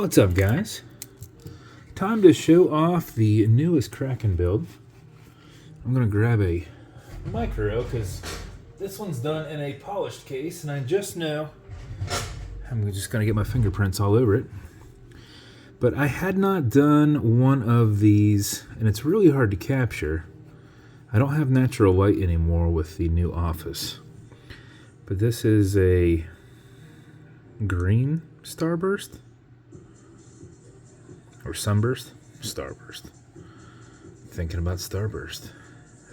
What's up, guys? Time to show off the newest Kraken build. I'm gonna grab a micro because this one's done in a polished case, and I just know I'm just gonna get my fingerprints all over it. But I had not done one of these, and it's really hard to capture. I don't have natural light anymore with the new office. But this is a green starburst? Or sunburst? Starburst. Thinking about starburst,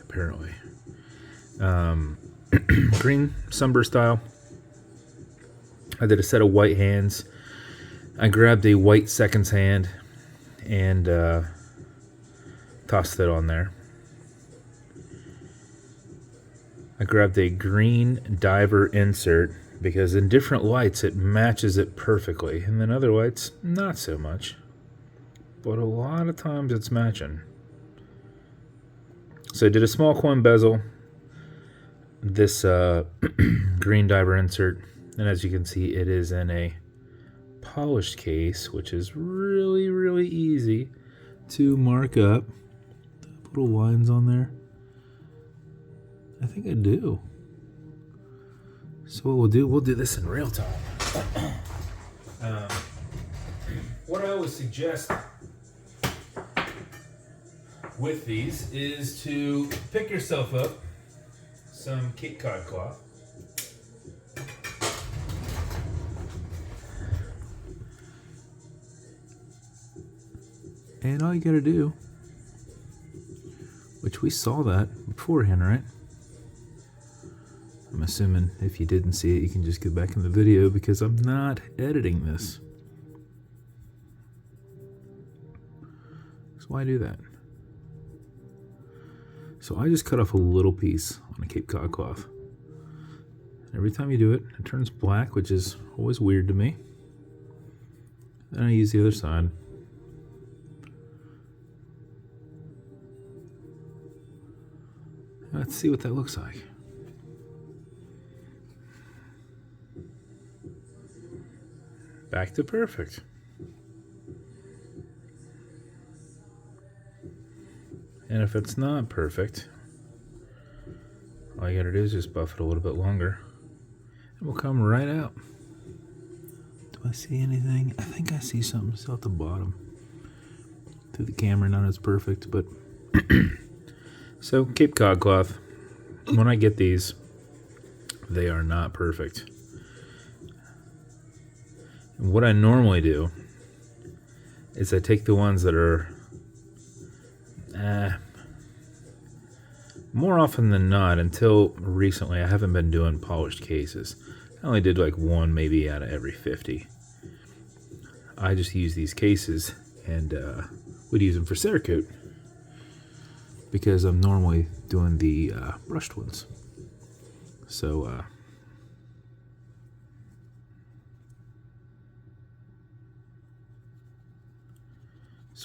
apparently. Green sunburst style. I did a set of white hands. I grabbed a white seconds hand and tossed it on there. I grabbed a green diver insert because in different lights it matches it perfectly, and then other lights not so much. But a lot of times it's matching. So I did a small coin bezel, this green diver insert, and as you can see it is in a polished case, which is really easy to mark up. Little lines on there. I think I do. So what we'll do this in real time. What I always suggest with these is to pick yourself up some Cape Cod cloth. And all you gotta do, which we saw that beforehand, right? I'm assuming if you didn't see it, you can just go back in the video because I'm not editing this. So why do that? So I just cut off a little piece on a Cape Cod cloth. Every time you do it, it turns black, which is always weird to me. Then I use the other side. Let's see what that looks like. Back to perfect. And if it's not perfect, all you gotta do is just buff it a little bit longer and we'll come right out. Do I see anything? I think I see something still at the bottom. Through the camera, not as perfect, but so Cape Cod cloth, when I get these, they are not perfect. And what I normally do is I take the ones that are more often than not, until recently, I haven't been doing polished cases. I only did like one maybe out of every 50. I just use these cases and would use them for Cerakote because I'm normally doing the brushed ones. So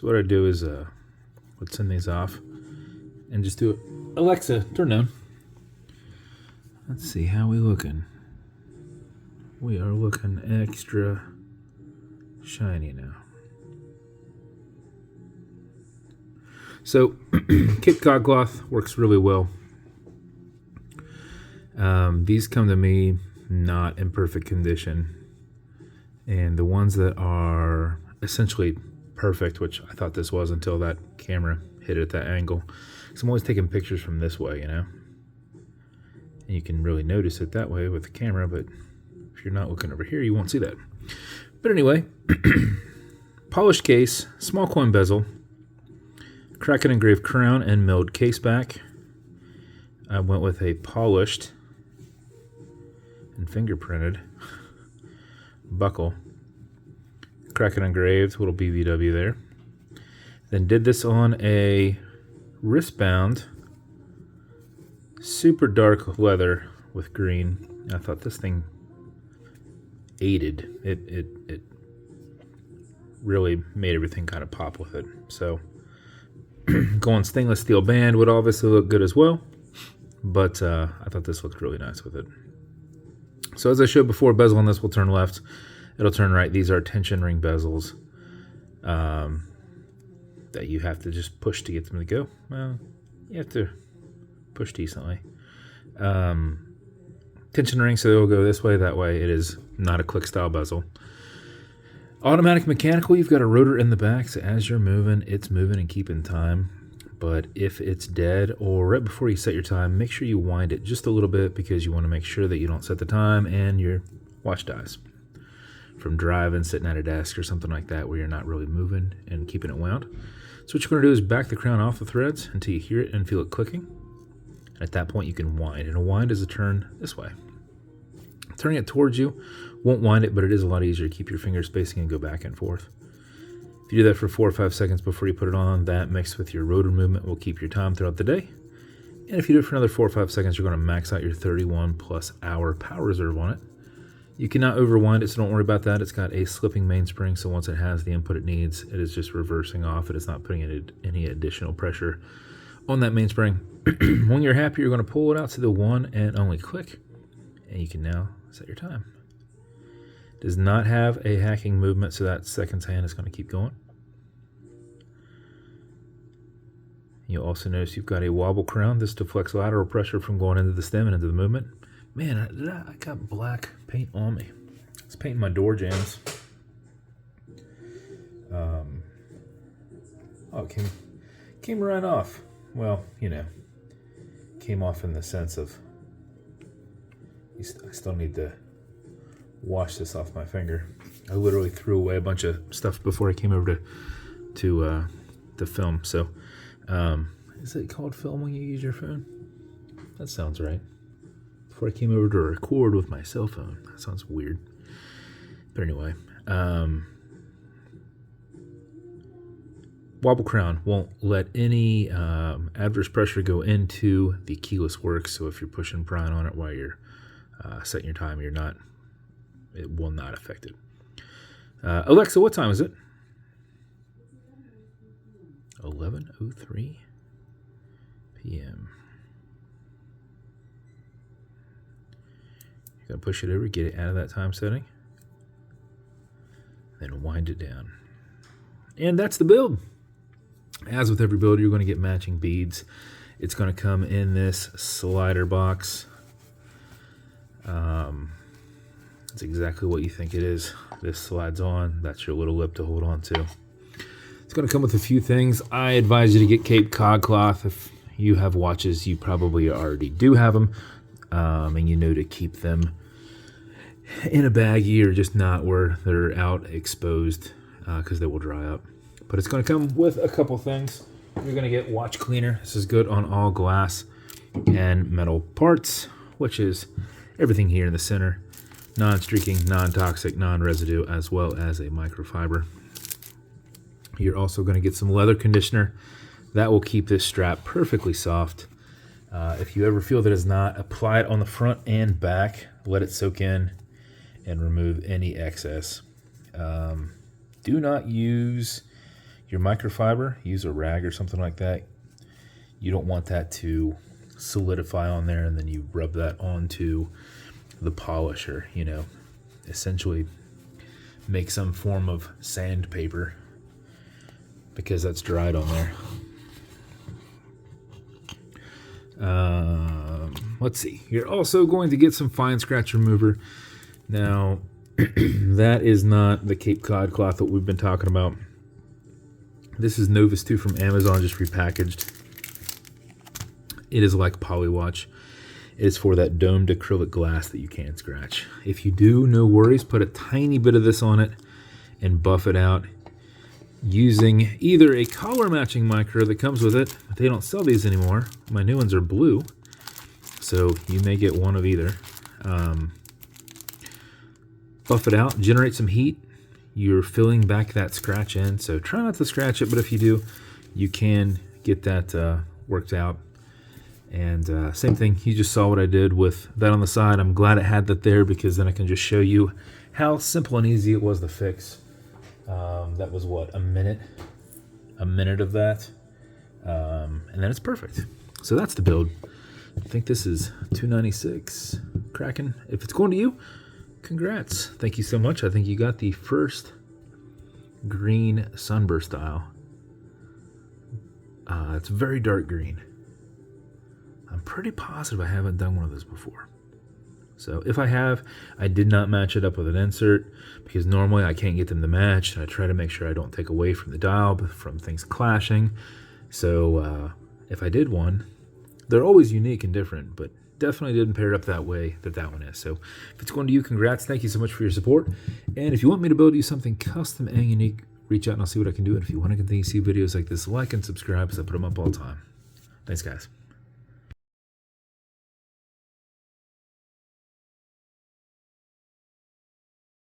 what I do is let's send these off and just do it. Alexa, turn down. Let's see, how we looking? We are looking extra shiny now. So Cape Cod cloth works really well. These come to me not in perfect condition, and the ones that are essentially perfect, which I thought this was until that camera hit it at that angle. So I'm always taking pictures from this way, you know. And you can really notice it that way with the camera, but if you're not looking over here, you won't see that. But anyway, polished case, small coin bezel, Kraken engraved crown and milled caseback. I went with a polished and fingerprinted buckle. Kraken engraved, little BBW there. Then did this on a wristbound, super dark leather with green. I thought this thing aided. It really made everything kind of pop with it. So going stainless steel band would obviously look good as well, but I thought this looked really nice with it. So as I showed before, bezel on this will turn left. It'll turn right. These are tension ring bezels. that you have to just push to get them to go. Well, you have to push decently. Tension ring, so they'll go this way, that way. It is not a click style bezel. Automatic mechanical, you've got a rotor in the back, so as you're moving, it's moving and keeping time. But if it's dead or right before you set your time, make sure you wind it just a little bit because you want to make sure that you don't set the time and your watch dies from driving, sitting at a desk or something like that where you're not really moving and keeping it wound. So what you're going to do is back the crown off the threads until you hear it and feel it clicking. And at that point you can wind, and a wind is a turn this way. Turning it towards you won't wind it, but it is a lot easier to keep your finger spacing and go back and forth. If you do that for 4 or 5 seconds before you put it on, that mixed with your rotor movement will keep your time throughout the day. And if you do it for another 4 or 5 seconds, you're going to max out your 31 plus hour power reserve on it. You cannot overwind it, so don't worry about that. It's got a slipping mainspring, so once it has the input it needs, it is just reversing off. It is not putting any additional pressure on that mainspring. When you're happy, you're going to pull it out to the one and only click, and you can now set your time. Does not have a hacking movement, so that seconds hand is going to keep going. You'll also notice you've got a wobble crown. This deflects lateral pressure from going into the stem and into the movement. Man, I got black paint on me. It's painting my door jambs. Oh, it came right off. Well, you know, came off in the sense of I still need to wash this off my finger. I literally threw away a bunch of stuff before I came over to film. So, is it called film when you use your phone? That sounds right. Before I came over to record with my cell phone. That sounds weird. But anyway, wobble crown won't let any adverse pressure go into the keyless works. So if you're pushing prying on it while you're setting your time, it will not affect it. Alexa, what time is it? 11:03 p.m. You're going to push it over, get it out of that time setting, then wind it down. And that's the build. As with every build, you're going to get matching beads. It's going to come in this slider box. It's exactly what you think it is. This slides on. That's your little lip to hold on to. It's going to come with a few things. I advise you to get Cape Cod cloth. If you have watches, you probably already do have them. And you know to keep them in a baggie or just not where they're out exposed because they will dry up. But it's going to come with a couple things. You're going to get watch cleaner. This is good on all glass and metal parts, which is everything here in the center. Non-streaking, non-toxic, non-residue, as well as a microfiber. You're also going to get some leather conditioner. That will keep this strap perfectly soft. If you ever feel that it's not, apply it on the front and back. Let it soak in and remove any excess. Do not use your microfiber. Use a rag or something like that. You don't want that to solidify on there and then you rub that onto the polisher, you know, essentially make some form of sandpaper because that's dried on there. Let's see. You're also going to get some fine scratch remover. Now, that is not the Cape Cod cloth that we've been talking about. This is Novus 2 from Amazon, just repackaged. It is like Polywatch. It is for that domed acrylic glass that you can't scratch. If you do, no worries. Put a tiny bit of this on it and buff it out using either a collar matching micro that comes with it, but they don't sell these anymore. My new ones are blue, so you may get one of either. Buff it out, generate some heat. You're filling back that scratch in, so try not to scratch it, but if you do, you can get that worked out. And same thing, you just saw what I did with that on the side. I'm glad it had that there because then I can just show you how simple and easy it was to fix. That was what, a minute of that, and then it's perfect. So that's the build. I think this is 296 Kraken. If it's going to you, congrats. Thank you so much. I think you got the first green sunburst style. It's very dark green. I'm pretty positive I haven't done one of those before. So if I have, I did not match it up with an insert because normally I can't get them to match. And I try to make sure I don't take away from the dial, but from things clashing. So if I did one, they're always unique and different, but definitely didn't pair it up that way that one is. So if it's going to you, congrats. Thank you so much for your support. And if you want me to build you something custom and unique, reach out and I'll see what I can do. And if you want to continue to see videos like this, like and subscribe because I put them up all the time. Thanks, guys.